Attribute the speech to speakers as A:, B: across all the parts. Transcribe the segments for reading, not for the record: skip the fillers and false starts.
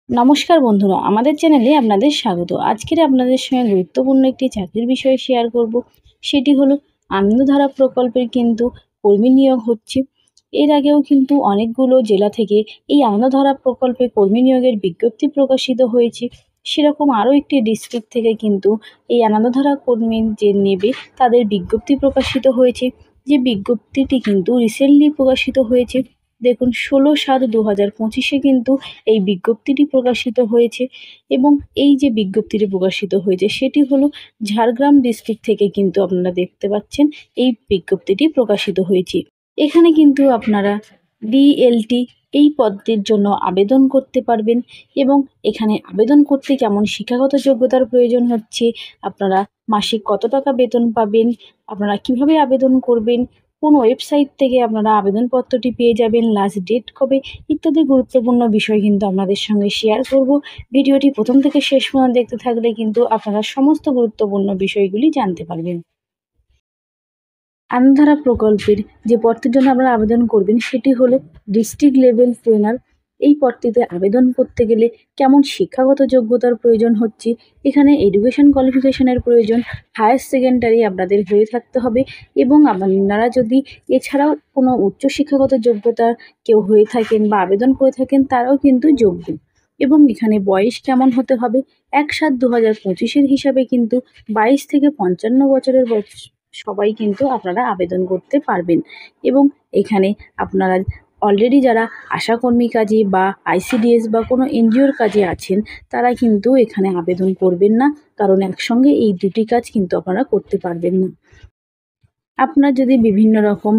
A: নমস্কার বন্ধুরা, আমাদের চ্যানেলে আপনাদের স্বাগত। আজকের আপনাদের সঙ্গে গুরুত্বপূর্ণ একটি চাকরির বিষয়ে শেয়ার করব। সেটি হলো আনন্দধারা প্রকল্পের কিন্তু কর্মী নিয়োগ হচ্ছে। এর আগেও কিন্তু অনেকগুলো জেলা থেকে এই আনন্দধারা প্রকল্পে কর্মী নিয়োগের বিজ্ঞপ্তি প্রকাশিত হয়েছে। সেরকম আরও একটি ডিস্ট্রিক্ট থেকে কিন্তু এই আনন্দধারা কর্মী যে নেবে তাদের বিজ্ঞপ্তি প্রকাশিত হয়েছে। যে বিজ্ঞপ্তিটি কিন্তু রিসেন্টলি প্রকাশিত হয়েছে। দেখুন, 16/7/2025 কিন্তু এই বিজ্ঞপ্তিটি প্রকাশিত হয়েছে এবং এই যে বিজ্ঞপ্তিটি প্রকাশিত হয়েছে সেটি হলো ঝাড়গ্রাম ডিস্ট্রিক্ট থেকে কিন্তু আপনারা দেখতে পাচ্ছেন এই বিজ্ঞপ্তিটি প্রকাশিত হয়েছে। এখানে কিন্তু আপনারা ডিএলটি এই পদটির জন্য আবেদন করতে পারবেন এবং এখানে আবেদন করতে কেমন শিক্ষাগত যোগ্যতার প্রয়োজন হচ্ছে, আপনারা মাসিক কত টাকা বেতন পাবেন, আপনারা কিভাবে আবেদন করবেন, কোন ওয়েবসাইট থেকে আপনারা আবেদনপত্রটি পেয়ে যাবেন, লাস্ট ডেট কবে, ইত্যাদি গুরুত্বপূর্ণ বিষয় কিন্তু আপনাদের সঙ্গে শেয়ার করব। ভিডিওটি প্রথম থেকে শেষ পর্যন্ত দেখতে থাকলে কিন্তু আপনারা সমস্ত গুরুত্বপূর্ণ বিষয়গুলি জানতে পারবেন। আনন্দধারা প্রকল্পের যে পদটির জন্য আপনারা আবেদন করবেন সেটি হলো ডিস্ট্রিক্ট লেভেল ট্রেনার। এই পদটিতে আবেদন করতে গেলে কেমন শিক্ষাগত যোগ্যতার প্রয়োজন হচ্ছে, এখানে এডুকেশন কোয়ালিফিকেশনের প্রয়োজন, হায়ার সেকেন্ডারি আপনাদের হয়ে থাকতে হবে এবং আপনারা যদি এছাড়াও কোনো উচ্চশিক্ষাগত যোগ্যতার কেউ হয়ে থাকেন বা আবেদন করে থাকেন তারাও কিন্তু যোগ্য। এবং এখানে বয়স কেমন হতে হবে, 1/7/2025 হিসাবে কিন্তু 22 থেকে 55 বছরের সবাই কিন্তু আপনারা আবেদন করতে পারবেন। এবং এখানে আপনারা অলরেডি যারা আশাকর্মী কাজে বা আইসিডিএস বা কোনো এনজিওর কাজে আছেন তারা কিন্তু এখানে আবেদন করবেন না, কারণ একসঙ্গে এই দুটি কাজ কিন্তু আপনারা করতে পারবেন না। আপনার যদি বিভিন্ন রকম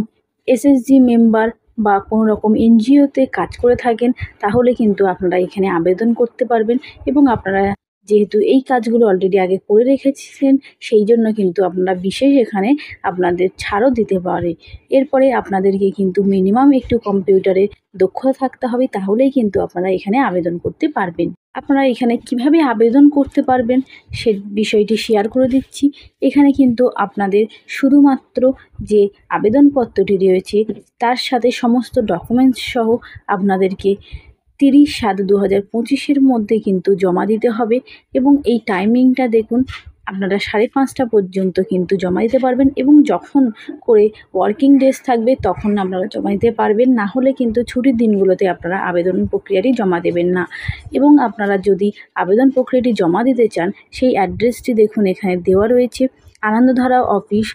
A: এসএসজি মেম্বার বা কোনো রকম এনজিওতে কাজ করে থাকেন তাহলে কিন্তু আপনারা এখানে আবেদন করতে পারবেন এবং আপনারা যেহেতু এই কাজগুলো অলরেডি আগে করে রেখেছেন সেই জন্য কিন্তু আপনারা বিশেষ এখানে আপনাদের ছাড়ও দিতে পারে। এরপরে আপনাদেরকে কিন্তু মিনিমাম একটু কম্পিউটারে দক্ষতা থাকতে হবে, তাহলেই কিন্তু আপনারা এখানে আবেদন করতে পারবেন। আপনারা এখানে কিভাবে আবেদন করতে পারবেন সে বিষয়টি শেয়ার করে দিচ্ছি। এখানে কিন্তু আপনাদের শুধুমাত্র যে আবেদনপত্রটি রয়েছে তার সাথে সমস্ত ডকুমেন্টস সহ আপনাদেরকে 30/7/2025 মধ্যে কিন্তু জমা দিতে হবে এবং এই টাইমিংটা দেখুন, আপনারা 5:30 পর্যন্ত কিন্তু জমা দিতে পারবেন এবং যখন করে ওয়ার্কিং ডেজ থাকবে তখন আপনারা জমা দিতে পারবেন, না হলে কিন্তু ছুটির দিনগুলোতে আপনারা আবেদন প্রক্রিয়াটি জমা দেবেন না। এবং আপনারা যদি আবেদন প্রক্রিয়াটি জমা দিতে চান সেই অ্যাড্রেসটি দেখুন এখানে দেওয়া রয়েছে, Anandadhara office,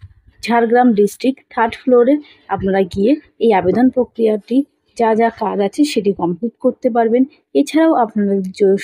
A: Jhargram district, 3rd ফ্লোরে আপনারা গিয়ে এই আবেদন প্রক্রিয়াটি যা যা কাজ আছে সেটি কমপ্লিট করতে পারবেন। এছাড়াও আপনাদের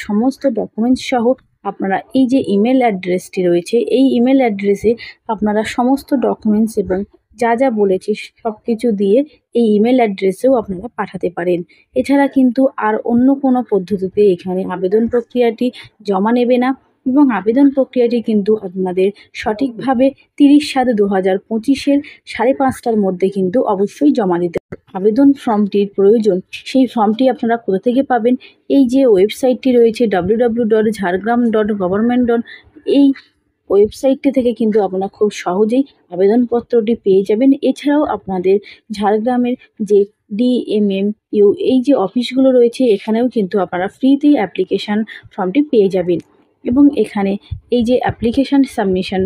A: সমস্ত ডকুমেন্টস সহ আপনারা এই যে ইমেল অ্যাড্রেসটি রয়েছে এই ইমেল অ্যাড্রেসে আপনারা সমস্ত ডকুমেন্টস এবং যা যা বলেছি সব কিছু দিয়ে এই ইমেল অ্যাড্রেসেও আপনারা পাঠাতে পারেন। এছাড়া কিন্তু আর অন্য কোনো পদ্ধতিতে এখানে আবেদন প্রক্রিয়াটি জমা নেবে না এবং আবেদন প্রক্রিয়াটি কিন্তু আপনাদের সঠিকভাবে 30/7/2025 5:30টার মধ্যে কিন্তু অবশ্যই জমা দিতে হবে। আবেদন ফর্মটির প্রয়োজন, সেই ফর্মটি আপনারা কোথা থেকে পাবেন, এই যে ওয়েবসাইটটি রয়েছে www.jhargram.government. এই ওয়েবসাইটটি থেকে কিন্তু আপনারা খুব সহজেই আবেদনপত্রটি পেয়ে যাবেন। এছাড়াও আপনাদের ঝাড়গ্রামের যে ডিএমএমইউ এই যে অফিসগুলো রয়েছে এখানেও কিন্তু আপনারা ফ্রিতেই অ্যাপ্লিকেশান ফর্মটি পেয়ে যাবেন। এবং এখানে এই যে অ্যাপ্লিকেশান সাবমিশন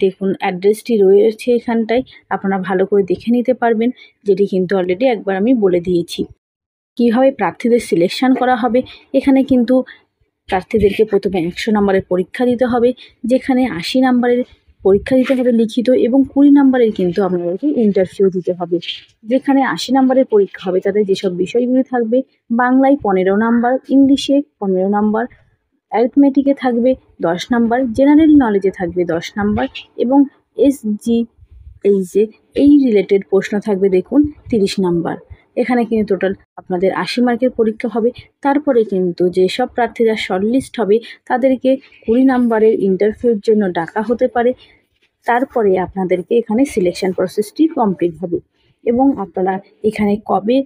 A: দেখুন অ্যাড্রেসটি রয়েছে এখানটায়, আপনারা ভালো করে দেখে নিতে পারবেন, যেটি কিন্তু অলরেডি একবার আমি বলে দিয়েছি। কীভাবে প্রার্থীদের সিলেকশান করা হবে, এখানে কিন্তু প্রার্থীদেরকে প্রথমে 100 নম্বরের পরীক্ষা দিতে হবে, যেখানে 80 নম্বরের পরীক্ষা দিতে হবে লিখিত এবং 20 নম্বরের কিন্তু আপনাদেরকে ইন্টারভিউ দিতে হবে। যেখানে 80 নম্বরের পরীক্ষা হবে তাদের যেসব বিষয়গুলি থাকবে, বাংলায় 15 নম্বর, ইংলিশে 15 নম্বর, অ্যারিথমেটিকে থাকবে 10 নম্বর, জেনারেল নলেজে থাকবে 10 নম্বর এবং এসজিএইচে এই রিলেটেড প্রশ্ন থাকবে দেখুন 30 নম্বর। এখানে কিন্তু টোটাল আপনাদের 80 মার্কের পরীক্ষা হবে। তারপরে কিন্তু যেসব প্রার্থীরা শর্টলিস্ট হবে তাদেরকে 20 নম্বরের ইন্টারভিউর জন্য ডাকা হতে পারে। তারপরে আপনাদেরকে এখানে সিলেকশন প্রসেসটি কমপ্লিট হবে এবং আপনারা এখানে কবে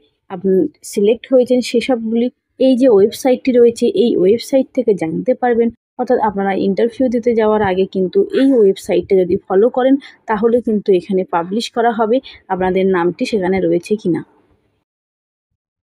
A: সিলেক্ট হয়েছেন সেসবগুলি এই যে ওয়েবসাইটটি রয়েছে এই ওয়েবসাইট থেকে জানতে পারবেন। অর্থাৎ আপনারা ইন্টারভিউ দিতে যাওয়ার আগে কিন্তু এই ওয়েবসাইটটা যদি ফলো করেন তাহলে কিন্তু এখানে পাবলিশ করা হবে আপনাদের নামটি সেখানে রয়েছে কিনা।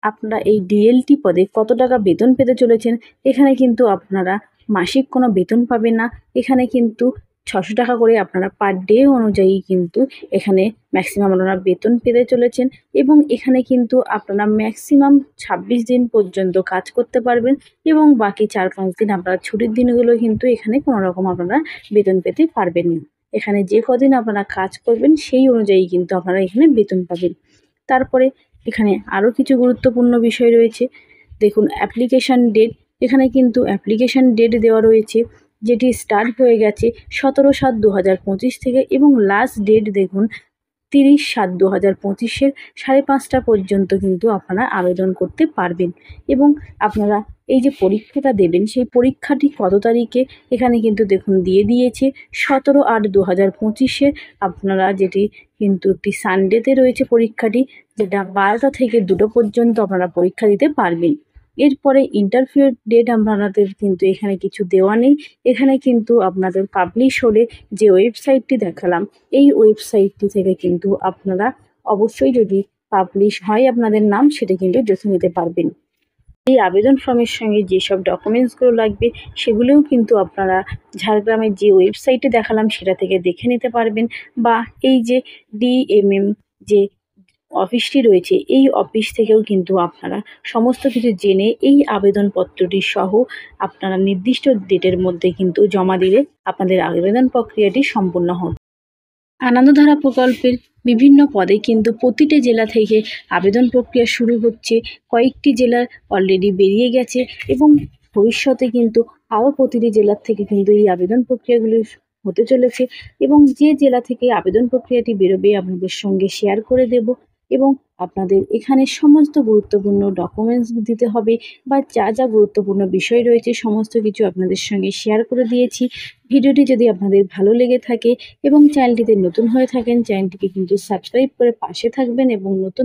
A: আপনারা এই ডিএলটি পদে কত টাকা বেতন পেতে চলেছেন। এখানে কিন্তু আপনারা মাসিক কোনো বেতন পাবেন না। এখানে কিন্তু 600 টাকা করে আপনারা পার ডে অনুযায়ী কিন্তু এখানে ম্যাক্সিমাম আপনারা বেতন পেতে চলেছেন এবং এখানে কিন্তু আপনারা ম্যাক্সিমাম 26 দিন পর্যন্ত কাজ করতে পারবেন এবং বাকি 4-5 দিন আপনারা ছুটির দিনগুলো কিন্তু এখানে কোনো রকম আপনারা বেতন পেতে পারবেন না। এখানে যে কদিন আপনারা কাজ করবেন সেই অনুযায়ী কিন্তু আপনারা এখানে বেতন পাবেন। তারপরে এখানে আরও কিছু গুরুত্বপূর্ণ বিষয় রয়েছে। দেখুন অ্যাপ্লিকেশান ডেট, এখানে কিন্তু অ্যাপ্লিকেশান ডেট দেওয়া রয়েছে যেটি স্টার্ট হয়ে গেছে 17/7/2025 থেকে এবং লাস্ট ডেট দেখুন 30/7/2025 5:30 পর্যন্ত কিন্তু আপনারা আবেদন করতে পারবেন এবং আপনারা এই যে পরীক্ষাটা দেবেন সেই পরীক্ষাটি কত তারিখে এখানে কিন্তু দেখুন দিয়ে দিয়েছে 17/8/2025 আপনারা যেটি কিন্তু একটি সানডেতে রয়েছে পরীক্ষাটি, যেটা 12টা থেকে 2টো পর্যন্ত আপনারা পরীক্ষা দিতে পারবেন। এরপরে ইন্টারভিউ ডেট আপনাদের কিন্তু এখানে কিছু দেওয়া নেই। এখানে কিন্তু আপনাদের পাবলিশ হলে যে ওয়েবসাইটটি দেখালাম এই ওয়েবসাইটটি থেকে কিন্তু আপনারা অবশ্যই যদি পাবলিশ হয় আপনাদের নাম সেটা কিন্তু দেখে নিতে পারবেন। এই আবেদন ফর্মের সঙ্গে যেসব ডকুমেন্টসগুলো লাগবে সেগুলোও কিন্তু আপনারা ঝাড়গ্রামের যে ওয়েবসাইটে দেখালাম সেটা থেকে দেখে নিতে পারবেন বা এই যে ডিএমএম যে অফিসটি রয়েছে এই অফিস থেকেও কিন্তু আপনারা সমস্ত কিছু জেনে এই আবেদনপত্রটি সহ আপনারা নির্দিষ্ট ডেটের মধ্যে কিন্তু জমা দিলে আপনাদের আবেদন প্রক্রিয়াটি সম্পূর্ণ হবে। আনন্দধারা প্রকল্পের বিভিন্ন পদে কিন্তু প্রতিটি জেলা থেকে আবেদন প্রক্রিয়া শুরু হচ্ছে। কয়েকটি জেলার অলরেডি বেরিয়ে গেছে এবং ভবিষ্যতে কিন্তু আরও প্রতিটি জেলার থেকে কিন্তু এই আবেদন প্রক্রিয়াগুলি হতে চলেছে এবং যে জেলা থেকে আবেদন প্রক্রিয়াটি বেরোবে আপনাদের সঙ্গে শেয়ার করে দেব এবং আপনাদের এখানে সমস্ত গুরুত্বপূর্ণ ডকুমেন্টস দিতে হবে বা যা যা গুরুত্বপূর্ণ বিষয় রয়েছে সমস্ত কিছু আপনাদের সঙ্গে শেয়ার করে দিয়েছি। ভিডিওটি যদি আপনাদের ভালো লেগে থাকে এবং চ্যানেলটিতে নতুন হয়ে থাকেন চ্যানেলটিকে কিন্তু সাবস্ক্রাইব করে পাশে থাকবেন এবং নতুন